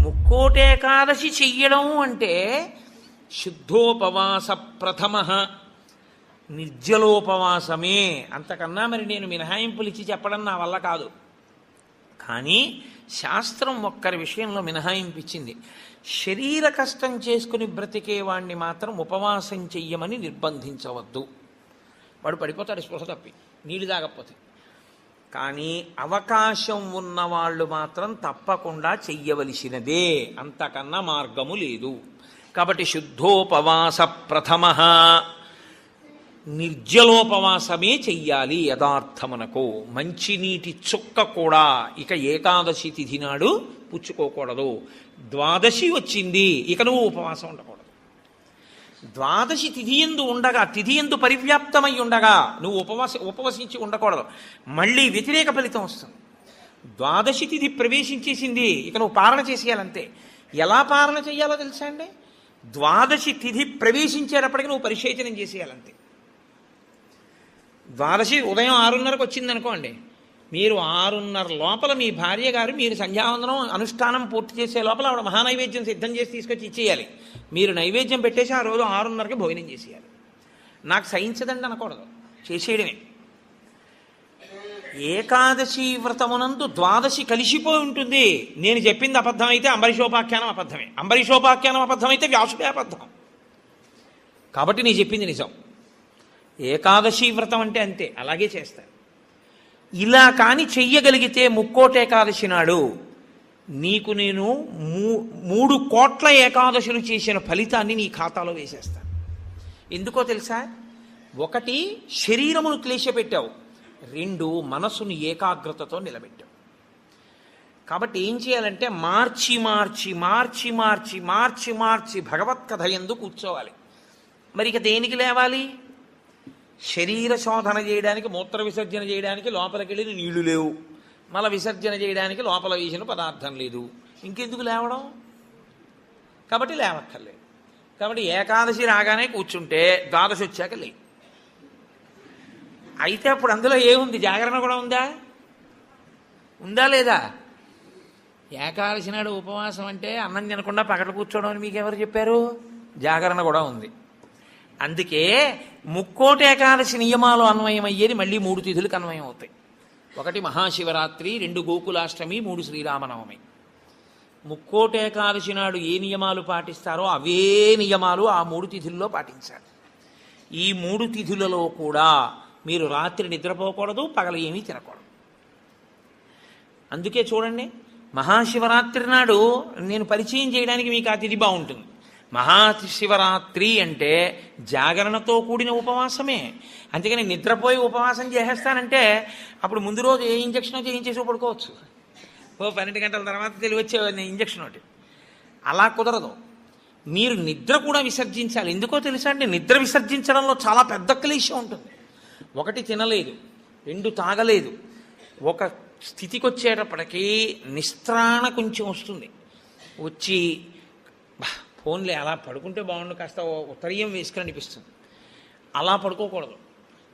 ముక్కోటేకాదశి చెయ్యడం అంటే శుద్ధోపవాస ప్రథమ నిర్జలోపవాసమే. అంతకన్నా మరి నేను మినహాయింపులు ఇచ్చి చెప్పడం నా వల్ల కాదు. కానీ శాస్త్రం ఒక్కరి విషయంలో మినహాయింపు ఇచ్చింది. శరీర కష్టం చేసుకుని బ్రతికేవాణ్ణి మాత్రం ఉపవాసం చెయ్యమని నిర్బంధించవద్దు. వాడు పడిపోతాడు స్పృహ తప్పి, నీళ్ళు తాగకపోతే. కానీ అవకాశం ఉన్నవాళ్ళు మాత్రం తప్పకుండా చెయ్యవలసినదే, అంతకన్నా మార్గము లేదు. కాబట్టి శుద్ధోపవాస ప్రథమ నిర్జలోపవాసమే చెయ్యాలి. యథార్థమునకు మంచినీటి చుక్క కూడా ఇక ఏకాదశి తిథి నాడు పుచ్చుకోకూడదు. ద్వాదశి వచ్చింది, ఇక నువ్వు ఉపవాసం ఉండకూడదు. ద్వాదశి తిథి యందు ఉండగా, తిథి యందు పరివ్యాప్తమై ఉండగా నువ్వు ఉపవసించి ఉండకూడదు. మళ్ళీ వ్యతిరేక ఫలితం వస్తుంది. ద్వాదశి తిథి ప్రవేశించేసింది, ఇక నువ్వు పాలన చేసేయాలంతే. ఎలా పాలన చేయాలో తెలుసా అండి? ద్వాదశి తిథి ప్రవేశించేటప్పటికి నువ్వు పరిశేచనం చేసేయాలంతే. ద్వాదశి ఉదయం 6:30కు వచ్చిందనుకోండి, మీరు 6:30 లోపల మీ భార్య గారు మీరు సంధ్యావందనం అనుష్ఠానం పూర్తి చేసే లోపల ఆవిడ మహానైవేద్యం సిద్ధం చేసి తీసుకొచ్చి ఇచ్చేయాలి. మీరు నైవేద్యం పెట్టేసి ఆ రోజు 6:30కి భోజనం చేసేయాలి. నాకు సహించదండి అనకూడదు, చేసేయడమే. ఏకాదశి వ్రతమునందు ద్వాదశి కలిసిపోయి ఉంటుంది. నేను చెప్పింది అబద్ధమైతే అంబరీషోపాఖ్యానం అబద్ధమే, అంబరీషోపాఖ్యానం అబద్ధమైతే వ్యాసుడే అబద్ధం. కాబట్టి నేను చెప్పింది నిజం. ఏకాదశి వ్రతం అంటే అంతే, అలాగే చేస్తారు. ఇలా కాని చెయ్యగలిగితే ముక్కోటేకాదశి నాడు నీకు నేను 3 కోట్ల ఏకాదశులు చేసిన ఫలితాన్ని నీ ఖాతాలో వేసేస్తాను. ఎందుకో తెలుసా? 1 శరీరమును క్లేశపెట్టావు, 2 మనసును ఏకాగ్రతతో నిలబెట్టావు. కాబట్టి ఏం చేయాలంటే మార్చి మార్చి మార్చి మార్చి మార్చి మార్చి భగవత్కథ యందు కూర్చోవాలి. మరి ఇక దేనికి లేవాలి? శరీర శోధన చేయడానికి, మూత్ర విసర్జన చేయడానికి లోపలికి వెళ్ళిన నీళ్లు లేవు, మల విసర్జన చేయడానికి లోపల వేసిన పదార్థం లేదు, ఇంకెందుకు లేవడం? కాబట్టి లేవక్కర్లేదు. కాబట్టి ఏకాదశి రాగానే కూర్చుంటే ద్వాదశి వచ్చాక లే. అయితే అప్పుడు అందులో ఏముంది? జాగరణ కూడా ఉందా? ఉందా లేదా? ఏకాదశి నాడు ఉపవాసం అంటే అన్నం తినకుండా పగట కూర్చోవడం అని మీకు ఎవరు చెప్పారు? జాగరణ కూడా ఉంది. అందుకే ముక్కోటి ఏకాదశి నియమాలు అన్వయమయ్యేది మళ్ళీ 3 తిథులకు అన్వయం అవుతాయి. 1 మహాశివరాత్రి, 2 గోకులాష్టమి, 3 శ్రీరామనవమి. ముక్కోటి ఏకాదశి నాడు ఏ నియమాలు పాటిస్తారో అవే నియమాలు ఆ 3 తిథుల్లో పాటించాలి. ఈ 3 తిథులలో కూడా మీరు రాత్రి నిద్రపోకూడదు, పగల ఏమీ తినకూడదు. అందుకే చూడండి, మహాశివరాత్రి నాడు నేను పరిచయం చేయడానికి మీకు ఆ తిథి బాగుంటుంది. మహాశివరాత్రి అంటే జాగరణతో కూడిన ఉపవాసమే. అందుకని నిద్రపోయి ఉపవాసం చేసేస్తానంటే అప్పుడు ముందు రోజు ఏ ఇంజక్షన్ చేయించేసి పడుకోవచ్చు. 12 గంటల తర్వాత తెలివచ్చే ఇంజక్షన్ ఒకటి. అలా కుదరదు. మీరు నిద్ర కూడా విసర్జించాలి. ఎందుకో తెలుసా అండి? నిద్ర విసర్జించడంలో చాలా పెద్ద క్లేశం ఉంటుంది. 1 తినలేదు, 2 తాగలేదు. ఒక స్థితికి వచ్చేటప్పటికీ నిస్త్రాణ కొంచెం వస్తుంది. వచ్చి ఫోన్లే అలా పడుకుంటే బాగుండు, కాస్త ఉత్తరీయం వేసుకుని అనిపిస్తుంది. అలా పడుకోకూడదు.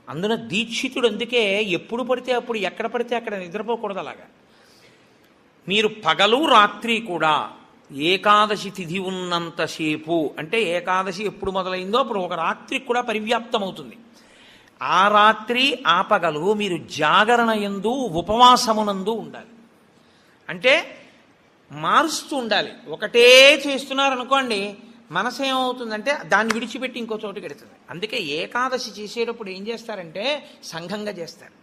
అందున దీక్షితుడు అందుకే ఎప్పుడు పడితే అప్పుడు, ఎక్కడ పడితే అక్కడ నిద్రపోకూడదు. అలాగా మీరు పగలు రాత్రి కూడా ఏకాదశి తిథి ఉన్నంతసేపు, అంటే ఏకాదశి ఎప్పుడు మొదలైందో అప్పుడు ఒక రాత్రికి కూడా పరివ్యాప్తం అవుతుంది. ఆ రాత్రి ఆ పగలు మీరు జాగరణ యందు ఉపవాసమునందు ఉండాలి. అంటే మారుస్తూ ఉండాలి. ఒకటే చేస్తున్నారనుకోండి, మనసు ఏమవుతుందంటే దాన్ని విడిచిపెట్టి ఇంకో చోటుకి వెడుతుంది. అందుకే ఏకాదశి చేసేటప్పుడు ఏం చేస్తారంటే సంఘంగా చేస్తారు.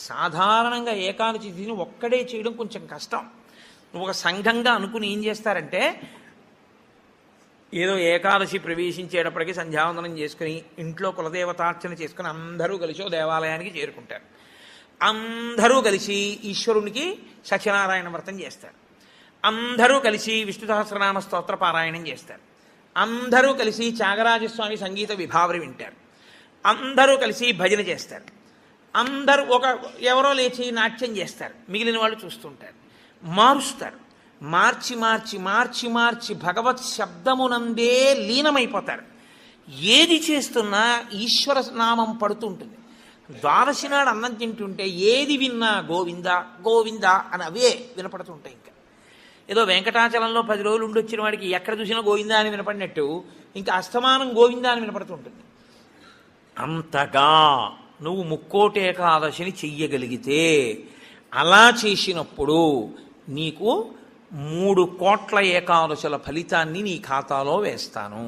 సాధారణంగా ఏకాదశి తిథిని ఒక్కడే చేయడం కొంచెం కష్టం. ఒక సంఘంగా అనుకుని ఏం చేస్తారంటే, ఏదో ఏకాదశి ప్రవేశించేటప్పటికి సంధ్యావందనం చేసుకుని ఇంట్లో కులదేవతార్చన చేసుకుని అందరూ కలిసి ఓ దేవాలయానికి చేరుకుంటారు. అందరూ కలిసి ఈశ్వరునికి సత్యనారాయణ వ్రతం చేస్తారు. అందరూ కలిసి విష్ణు సహస్రనామ స్తోత్ర పారాయణం చేస్తారు. అందరూ కలిసి త్యాగరాజస్వామి సంగీత విభావరి వింటారు. అందరూ కలిసి భజన చేస్తారు. అందరూ ఎవరో లేచి నాట్యం చేస్తారు, మిగిలిన వాళ్ళు చూస్తుంటారు. మారుస్తారు. మార్చి మార్చి మార్చి మార్చి భగవత్ శబ్దమునందే లీనమైపోతారు. ఏది చేస్తున్నా ఈశ్వర నామం పడుతుంటుంది. ద్వాదశి నాడు అన్నం తింటుంటే ఏది విన్నా గోవింద గోవింద అని అవే వినపడుతుంటాయి. ఇంకా ఏదో వెంకటాచలంలో 10 రోజులు ఉండొచ్చిన వాడికి ఎక్కడ చూసినా గోవిందా అని వినపడినట్టు ఇంకా అస్తమానం గోవిందా అని వినపడుతుంటుంది. అంతగా నువ్వు ముక్కోటి ఏకాదశిని చెయ్యగలిగితే, అలా చేసినప్పుడు నీకు 3 కోట్ల ఏకాదశుల ఫలితాన్ని నీ ఖాతాలో వేస్తాను.